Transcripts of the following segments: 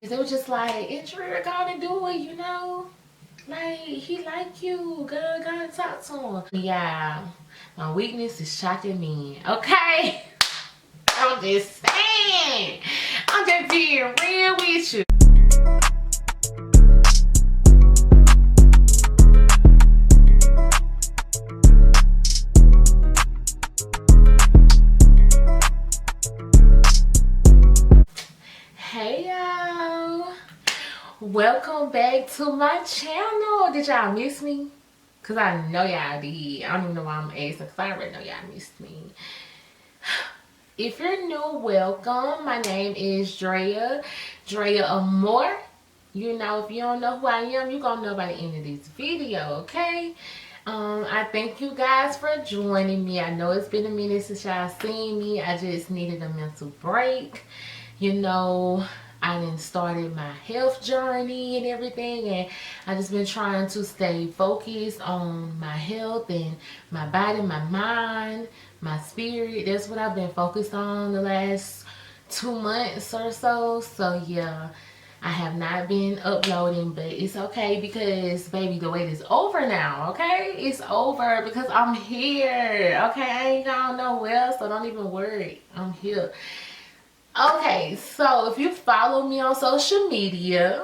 They were just like, Andrea, gonna do it, you know? Like, he like you. Go talk to him. Yeah, my weakness is shocking me. Okay? I'm just saying. I'm just being real with you. Hey, y'all. Welcome back to my channel. Did y'all miss me? Because I know y'all did. I don't even know why I'm asking because I already know y'all missed me. If you're new, welcome. My name is Drea Amore. You know, if you don't know who I am, you're going to know by the end of this video, okay? I thank you guys for joining me. I know it's been a minute since y'all seen me. I just needed a mental break. You know, I done started my health journey and everything, and I just been trying to stay focused on my health and my body, my mind, my spirit. That's what I've been focused on the last 2 months or so. So yeah, I have not been uploading, but it's okay because baby, the wait is over now. Okay, it's over because I'm here. Okay, I ain't gone nowhere, so don't even worry, I'm here. Okay, so if you follow me on social media,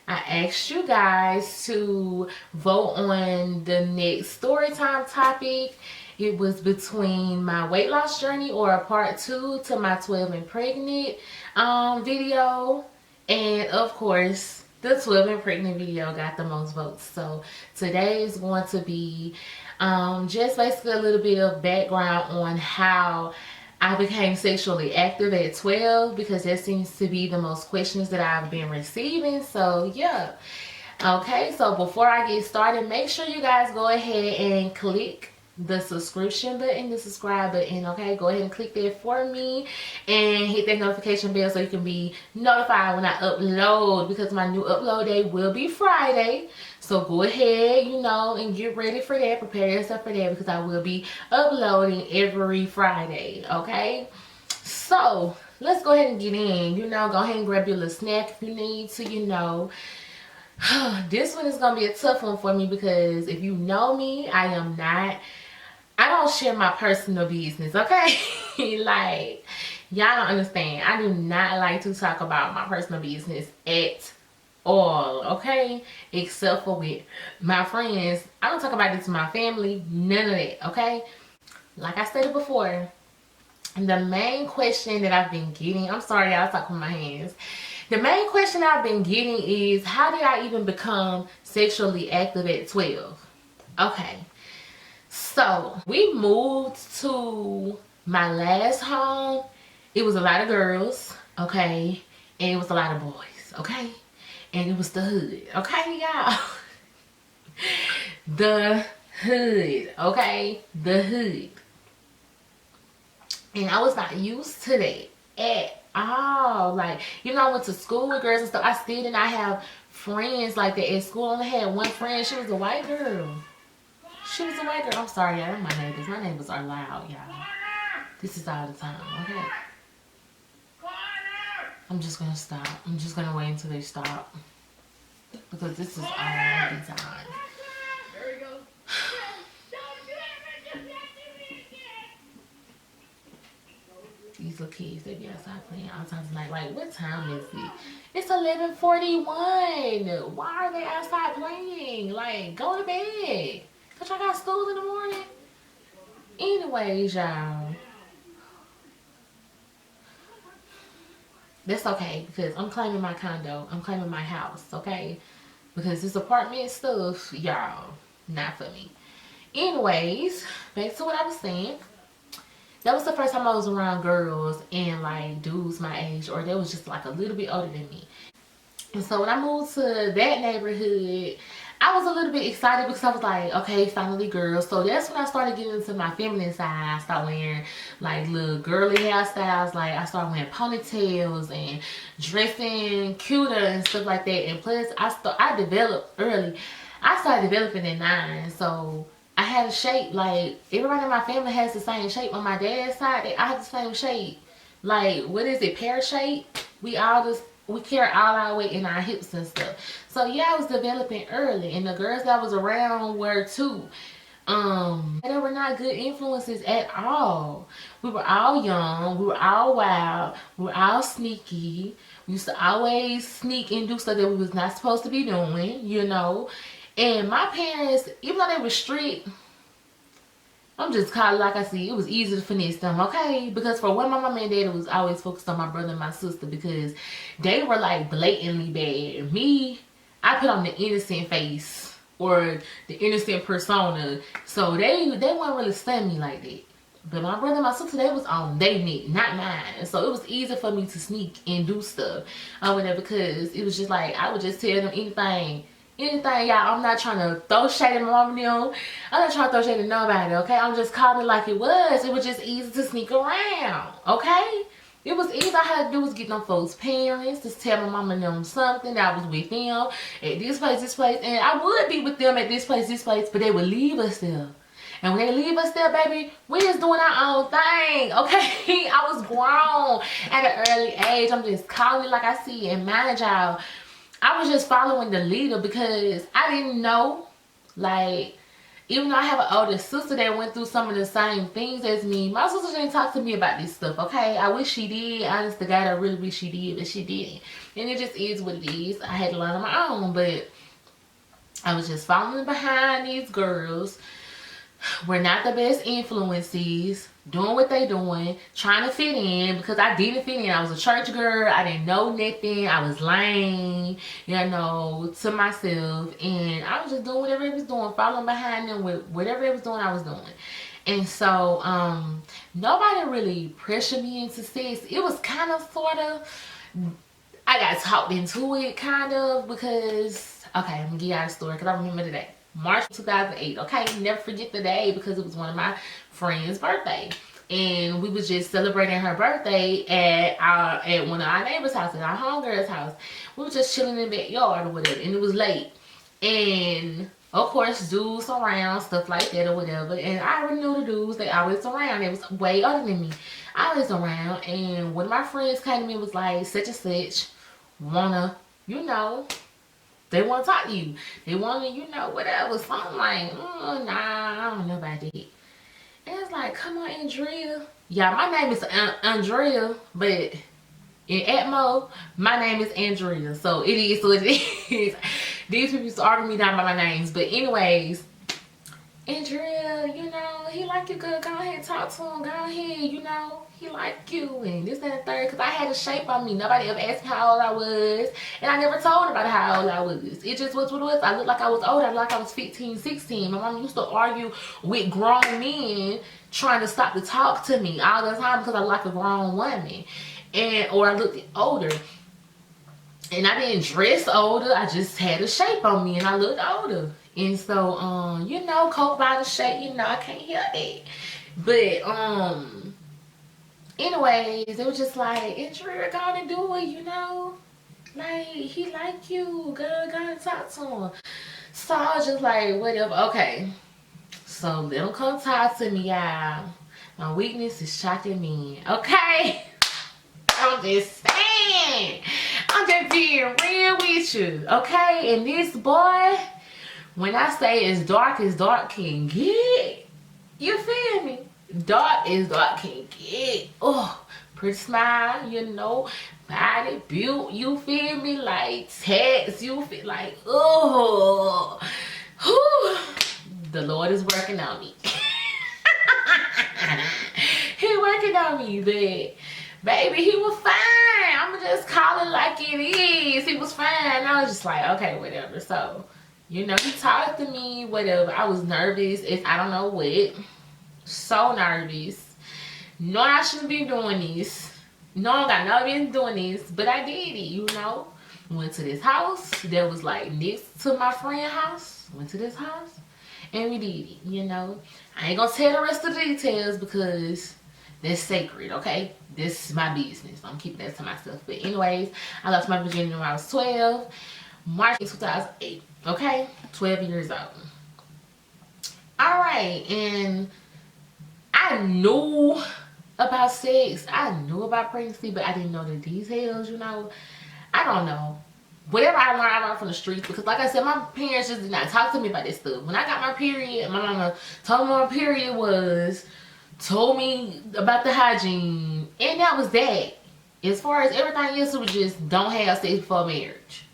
I asked you guys to vote on the next story time topic. It was between my weight loss journey or a part 2 to my 12 and pregnant video. And of course, the 12 and pregnant video got the most votes. So today is going to be just basically a little bit of background on how I became sexually active at 12, because that seems to be the most questions that I've been receiving. So yeah. Okay, so before I get started, make sure you guys go ahead and click the subscription button, the subscribe button. Okay, go ahead and click that for me and hit that notification bell so you can be notified when I upload, because my new upload day will be Friday. So go ahead, you know, and get ready for that. Prepare yourself for that, because I will be uploading every Friday. Okay, so let's go ahead and get in. You know, go ahead and grab your little snack if you need to. You know, this one is gonna be a tough one for me, because if you know me, I don't share my personal business, okay? Like, y'all don't understand. I do not like to talk about my personal business at all, okay? Except for with my friends. I don't talk about this to my family, none of that, okay? Like I stated before, the main question that I've been getting, I'm sorry y'all, talking with my hands. The main question I've been getting is, how did I even become sexually active at 12? Okay. So we moved to my last home. It was a lot of girls, okay, and it was a lot of boys, okay, and it was the hood, okay, y'all. The hood, okay, the hood. And I was not used to that at all. Like, you know, I went to school with girls and stuff. I still did not have friends like that at school. I only had one friend. She was a white girl. She was a white girl. I'm sorry, y'all. They're my neighbors. My neighbors are loud, y'all. This is all the time, okay? I'm just gonna stop. I'm just gonna wait until they stop, because this is all the time. There we go. These little kids, they be outside playing all times of night. Like, what time is it? It's 11:41. Why are they outside playing? Like, go to bed. Cause I got school in the morning. Anyways, y'all, that's okay, because I'm claiming my condo. I'm claiming my house, okay? Because this apartment stuff, y'all, not for me. Anyways, back to what I was saying. That was the first time I was around girls and like dudes my age, or they was just like a little bit older than me. And so when I moved to that neighborhood, I was a little bit excited, because I was like, okay, finally girls. So that's when I started getting into my feminine side. I started wearing like little girly hairstyles. Like, I started wearing ponytails and dressing cuter and stuff like that. And plus, I developed early. I started developing at 9. So I had a shape. Like, everybody in my family has the same shape. On my dad's side, I have the same shape. Like, what is it, pear shape? We all just we carry all our weight in our hips and stuff. So yeah, I was developing early, and the girls that was around were too. They were not good influences at all. We were all young, we were all wild, we were all sneaky. We used to always sneak and do stuff that we was not supposed to be doing, you know. And my parents, even though they were strict, I'm just kind of like I see, it was easy to finesse them, okay? Because for one, my mom and dad was always focused on my brother and my sister because they were like blatantly bad. Me, I put on the innocent face or the innocent persona, so they weren't really studying me like that. But my brother and my sister, they was on their neck, not mine. So it was easy for me to sneak and do stuff with that because it was just like I would just tell them anything, y'all. I'm not trying to throw shade at my mom and them. I'm not trying to throw shade at nobody, okay? I'm just calling it like it was. It was just easy to sneak around, okay? It was easy. All I had to do was get them folks' parents, just tell my mom and them something that I was with them at this place, and I would be with them at this place, but they would leave us there. And when they leave us there, baby, we just doing our own thing, okay? I was grown at an early age. I'm just calling it like I see it. And mind y'all, I was just following the leader because I didn't know, like, even though I have an older sister that went through some of the same things as me, my sister didn't talk to me about this stuff, okay? I wish she did. Honest to God, I really wish she did, but she didn't. And it just is what it is. I had to learn on my own, but I was just following behind these girls. We're not the best influences, doing what they doing, trying to fit in because I didn't fit in. I was a church girl. I didn't know nothing. I was lame, you know, to myself. And I was just doing whatever it was doing, following behind them with whatever it was doing, I was doing. And so, nobody really pressured me into sex. It was kind of, sort of, I got talked into it, kind of, because, okay, I'm going to give y'all a story because I remember the day. March 2008, okay? Never forget the day because it was one of my friend's birthday. And we was just celebrating her birthday at one of our neighbor's house, at our homegirl's house. We were just chilling in the backyard or whatever, and it was late. And of course, dudes around, stuff like that or whatever. And I already knew the dudes, they always around. They was way older than me. Always around. And one of my friends came to me and was like, such and such, wanna, you know, they want to talk to you. They want to, you know, whatever. So I'm like, nah, I don't know about that. And it's like, come on, Andrea. Yeah, my name is Andrea, but in Atmo, my name is Andrea. So it is what it is. These people used to argue me down by my names. But anyways, Andrea, you know, he like you good. Go ahead, talk to him. Go ahead, you know, he like you. And this, that, and third. Because I had a shape on me. Nobody ever asked me how old I was. And I never told nobody how old I was. It just was what it was. I looked like I was old. I looked like I was 15, 16. My mom used to argue with grown men trying to stop to talk to me all the time because I looked like a grown woman. Or I looked older. And I didn't dress older. I just had a shape on me and I looked older. And so, you know, coat by the shape, you know, I can't help that. But, anyways, it was just like, Andrea, go and do it, you know. Like, he like you. Go and talk to him. So I was just like, whatever. Okay. So let him come talk to me, y'all. My weakness is shocking me. Okay? I'm just saying. I'm just being real with you. Okay? And this boy, when I say as dark can get, you feel me? Dark as dark can get. Oh, pretty smile, you know, body built, you feel me? Like text, you feel like, oh, whew. The Lord is working on me. He working on me, but baby, he was fine. I'ma just call it like it is. He was fine. I was just like, okay, whatever. So, you know, he talked to me, whatever. I was nervous. I don't know what. So nervous. No, I shouldn't be doing this. No, I got no business doing this. But I did it, you know. Went to this house that was like next to my friend's house. Went to this house. And we did it, you know. I ain't gonna tell the rest of the details because that's sacred, okay? This is my business. I'm keeping that to myself. But anyways, I lost my virginity when I was 12. March 2008. Okay? 12 years old. Alright, and I knew about sex. I knew about pregnancy, but I didn't know the details, you know. I I don't know. Whatever I learned from the streets, because like I said, my parents just did not talk to me about this stuff. When I got my period, my mama told me what my period was, told me about the hygiene, and that was that. As far as everything else, it was just don't have sex before marriage.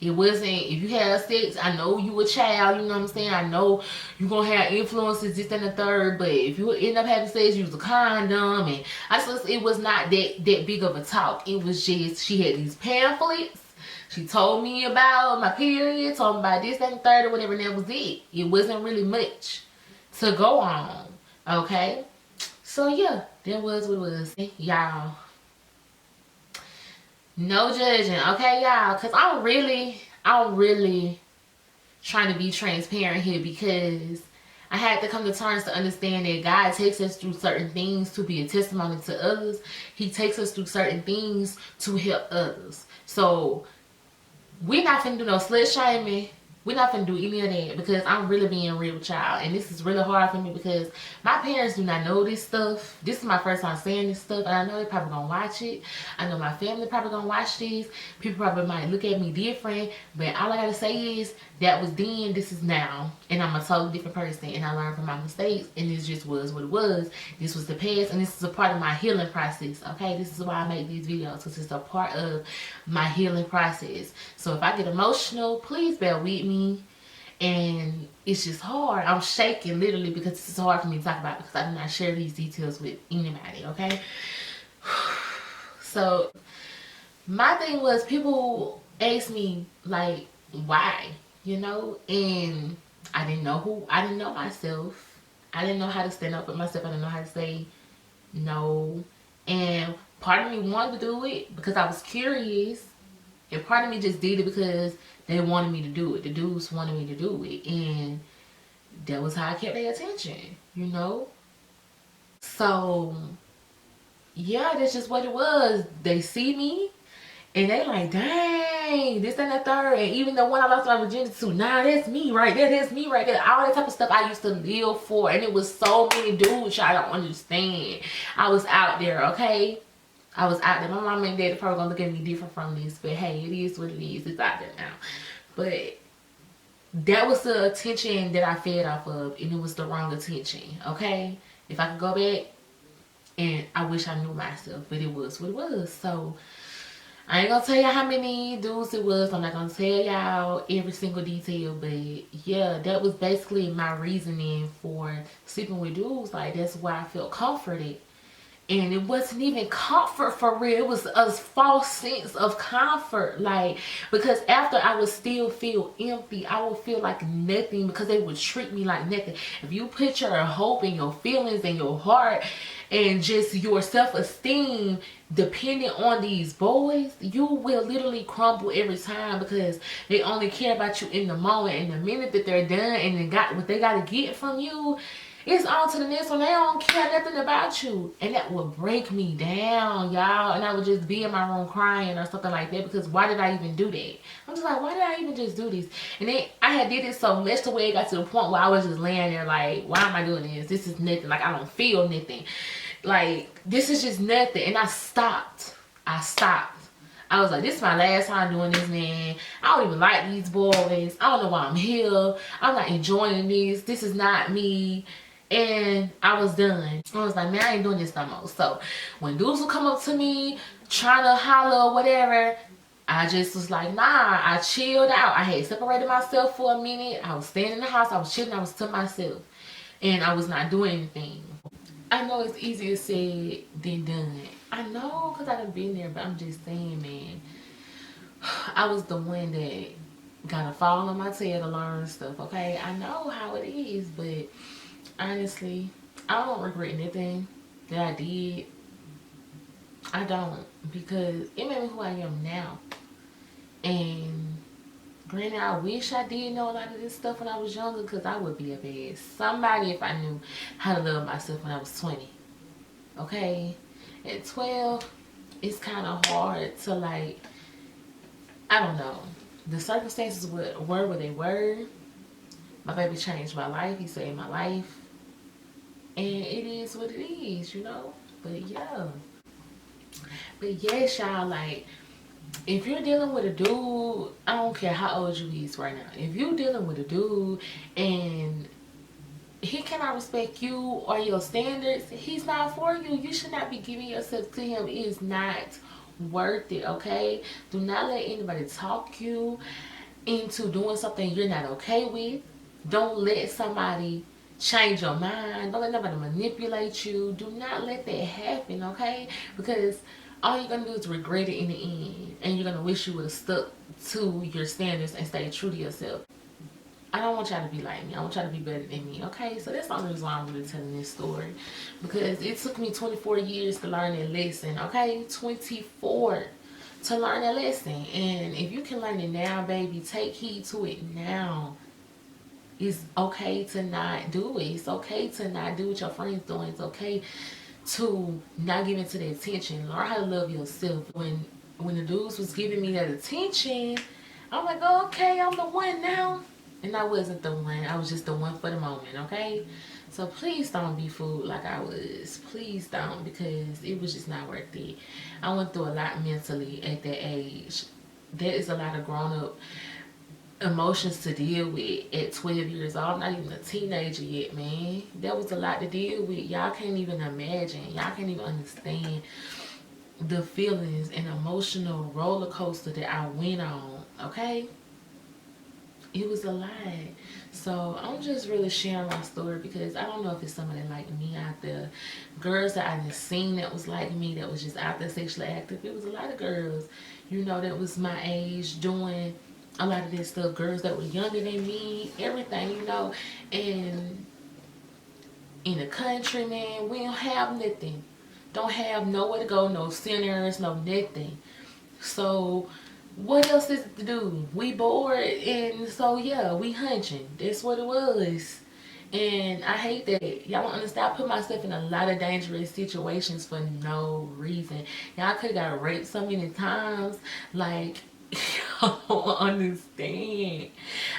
It wasn't, if you have sex, I know you a child, you know what I'm saying? I know you're going to have influences, this and the third, but if you end up having sex, use a condom. And I suppose it was not that big of a talk. It was just, she had these pamphlets. She told me about my period, told me about this and the third or whatever, and that was it. It wasn't really much to go on, okay? So yeah, that was what it was. Y'all, no judging, okay, y'all? Because I'm really trying to be transparent here, because I had to come to terms to understand that God takes us through certain things to be a testimony to others. He takes us through certain things to help others. So we're not finna do no slut shaming. We're not finna do any of that, because I'm really being real with y'all. And this is really hard for me, because my parents do not know this stuff. This is my first time saying this stuff, and I know they're probably gonna watch it. I know my family probably gonna watch this. People probably might look at me different, but all I gotta say is, that was then, this is now. And I'm a totally different person, and I learned from my mistakes, and this just was what it was. This was the past, and this is a part of my healing process, okay? This is why I make these videos, because it's a part of my healing process. So if I get emotional, please bear with me. And it's just hard. I'm shaking literally, because it's hard for me to talk about, because I do not share these details with anybody, okay? So my thing was, people asked me like, why, you know? And I didn't know myself. I didn't know how to stand up for myself. I didn't know how to say no. And part of me wanted to do it because I was curious, and part of me just did it because they wanted me to do it. The dudes wanted me to do it. And that was how I kept their attention, you know? So, yeah, that's just what it was. They see me, and they like, dang, this and the third. And even the one I lost my virginity to, nah, that's me right there. That's me right there. All that type of stuff I used to live for. And it was so many dudes y'all don't understand. I was out there, okay? I was out there. My mom and dad are probably gonna look at me different from this, but hey, it is what it is. It's out there now. But that was the attention that I fed off of, and it was the wrong attention, okay? If I could go back, and I wish I knew myself, but it was what it was. So I ain't gonna tell y'all how many dudes it was. I'm not gonna tell y'all every single detail, but yeah, that was basically my reasoning for sleeping with dudes. Like, that's why I felt comforted. And it wasn't even comfort for real. It was a false sense of comfort. Like, because after I would still feel empty. I would feel like nothing, because they would treat me like nothing. If you put your hope and your feelings and your heart and just your self-esteem dependent on these boys, you will literally crumble every time, because they only care about you in the moment. And the minute that they're done and they got what they got to get from you, it's on to the next one. They don't care nothing about you. And that would break me down, y'all. And I would just be in my room crying or something like that, because why did I even do that? I'm just like, why did I even just do this? And then I had did it so much to where it got to the point where I was just laying there like, why am I doing this? This is nothing. Like, I don't feel nothing. Like, this is just nothing. And I stopped. I was like, this is my last time doing this, man. I don't even like these boys. I don't know why I'm here. I'm not enjoying this. This is not me. And I was done. I was like, man, I ain't doing this no more. So when dudes would come up to me trying to holler or whatever, I just was like, nah. I chilled out. I had separated myself for a minute. I was staying in the house. I was chilling. I was to myself. And I was not doing anything. I know it's easier said than done. I know, because I done been there, but I'm just saying, man. I was the one that gotta fall on my tail to learn stuff, okay? I know how it is, but honestly, I don't regret anything that I did. I don't, because it made me who I am now. And granted, I wish I did know a lot of this stuff when I was younger, because I would be a bad somebody if I knew how to love myself when I was 20. Okay? At 12, it's kind of hard to, like, I don't know. The circumstances were what they were. My baby changed my life. He saved my life. And it is what it is, you know? But yeah. But yes, y'all, like, if you're dealing with a dude, I don't care how old you is right now. If you're dealing with a dude and he cannot respect you or your standards, he's not for you. You should not be giving yourself to him. It is not worth it, okay? Do not let anybody talk you into doing something you're not okay with. Don't let somebody change your mind. Don't let nobody manipulate you. Do not let that happen, okay? Because all you're gonna do is regret it in the end, and you're gonna wish you would have stuck to your standards and stayed true to yourself. I don't want y'all to be like me. I want y'all to be better than me, okay? So that's the only reason why I'm really telling this story. Because it took me 24 years to learn that lesson, okay? 24 to learn that lesson. And if you can learn it now, baby, take heed to it now. It's okay to not do it. It's okay to not do what your friends doing. It's okay to not give into the attention. Learn how to love yourself. When the dudes was giving me that attention, I'm like, oh, okay, I'm the one now. And I wasn't the one. I was just the one for the moment, okay? So please don't be fooled like I was. Please don't, because it was just not worth it. I went through a lot mentally at that age. There is a lot of grown up emotions to deal with at 12 years old. I'm not even a teenager yet, man. That was a lot to deal with. Y'all can't even imagine. Y'all can't even understand the feelings and emotional roller coaster that I went on, okay? It was a lot. So I'm just really sharing my story because I don't know if it's somebody like me out there. Girls that I done seen that was like me, that was just out there sexually active. It was a lot of girls, you know, that was my age doing a lot of this stuff. Girls that were younger than me, everything, you know. And in the country, man, we don't have nothing. Don't have nowhere to go, no centers, no nothing. So what else is to do? We bored, and so yeah, we hunching. That's what it was. And I hate that. Y'all don't understand. I put myself in a lot of dangerous situations for no reason. Y'all could have got raped so many times. Like, y'all don't understand.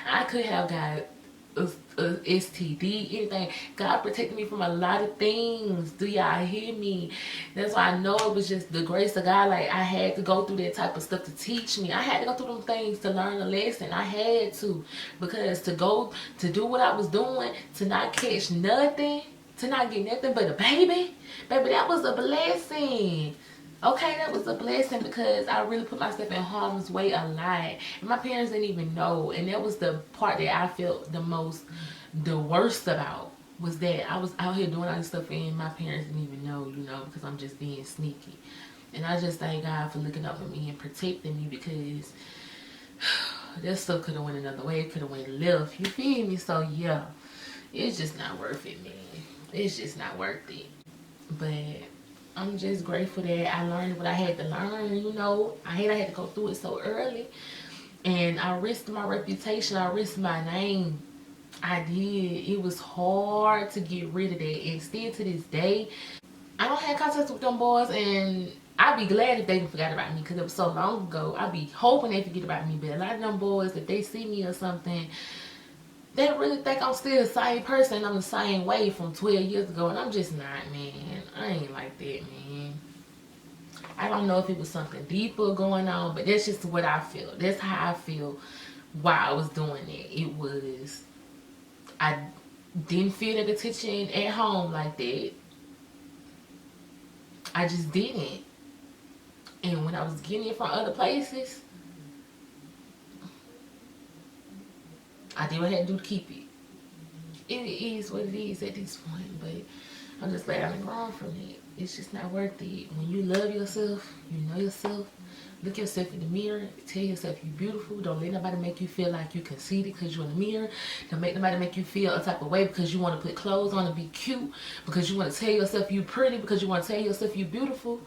I could have got a STD, anything. God protected me from a lot of things. Do y'all hear me? That's why I know it was just the grace of God. Like, I had to go through that type of stuff to teach me. I had to go through them things to learn a lesson. I had to. Because to go to do what I was doing, to not catch nothing, to not get nothing but a baby, that was a blessing. Okay, that was a blessing because I really put myself in harm's way a lot. And my parents didn't even know. And that was the part that I felt the worst about, was that I was out here doing all this stuff and my parents didn't even know, you know, because I'm just being sneaky. And I just thank God for looking up for me and protecting me, because that stuff could have went another way. It could have went left. You feel me? So yeah, it's just not worth it, man. It's just not worth it. But I'm just grateful that I learned what I had to learn, you know. I had to go through it so early. And I risked my reputation. I risked my name. I did. It was hard to get rid of that. And still to this day, I don't have contact with them boys. And I'd be glad if they forgot about me because it was so long ago. I'd be hoping they forget about me. But a lot of them boys, if they see me or something, they really think I'm still the same person. I'm the same way from 12 years ago. And I'm just not, man. I ain't like that, man. I don't know if it was something deeper going on, but that's just what I feel. That's how I feel while I was doing it. It was, I didn't feel that attention at home like that. I just didn't. And when I was getting it from other places, I did what I had to do to keep it. It is what it is at this point, but I'm just glad I've been grown from it. It's just not worth it. When you love yourself, you know yourself, look yourself in the mirror, tell yourself you're beautiful. Don't let nobody make you feel like you conceited because you're in the mirror. Don't make nobody make you feel a type of way because you want to put clothes on and be cute, because you want to tell yourself you're pretty, because you want to tell yourself you're beautiful.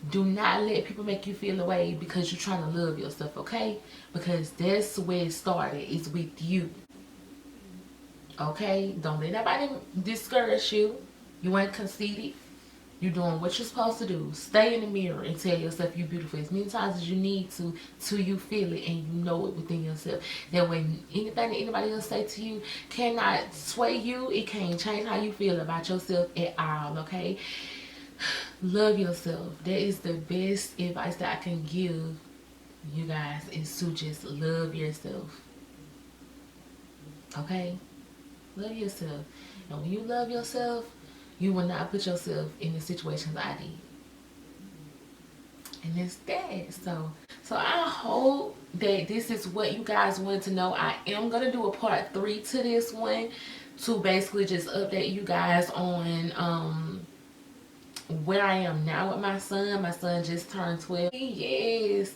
Do not let people make you feel away because you're trying to love yourself, okay? Because that's where it started. It's with you. Okay? Don't let nobody discourage you. You ain't conceited. You're doing what you're supposed to do. Stay in the mirror and tell yourself you're beautiful as many times as you need to till you feel it and you know it within yourself. That way anything that anybody else say to you cannot sway you. It can't change how you feel about yourself at all, okay? Love yourself. That is the best advice that I can give you guys, is to just love yourself. Okay? Love yourself. And when you love yourself, you will not put yourself in the situations I did. And it's that. So I hope that this is what you guys wanted to know. I am gonna do a part 3 to this one to basically just update you guys on where I am now with my son. My son just turned 12. Yes.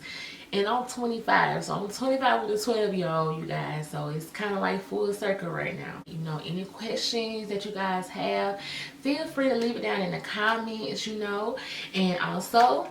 And I'm 25. So I'm 25 with a 12-year-old, you guys. So it's kind of like full circle right now. You know, any questions that you guys have, feel free to leave it down in the comments, you know. And also,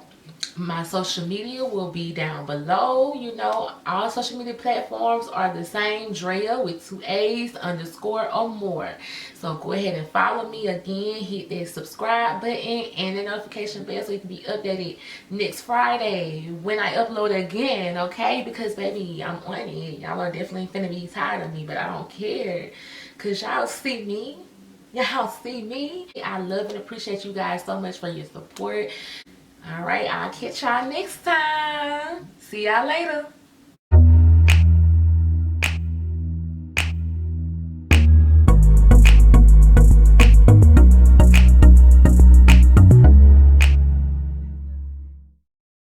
my social media will be down below. You know, all social media platforms are the same, Drea with 2 A's _ or more. So go ahead and follow me again. Hit that subscribe button and the notification bell so you can be updated next Friday when I upload again, okay? Because baby, I'm on it. Y'all are definitely finna be tired of me, but I don't care. Cause y'all see me. Y'all see me. I love and appreciate you guys so much for your support. All right, I'll catch y'all next time. See y'all later.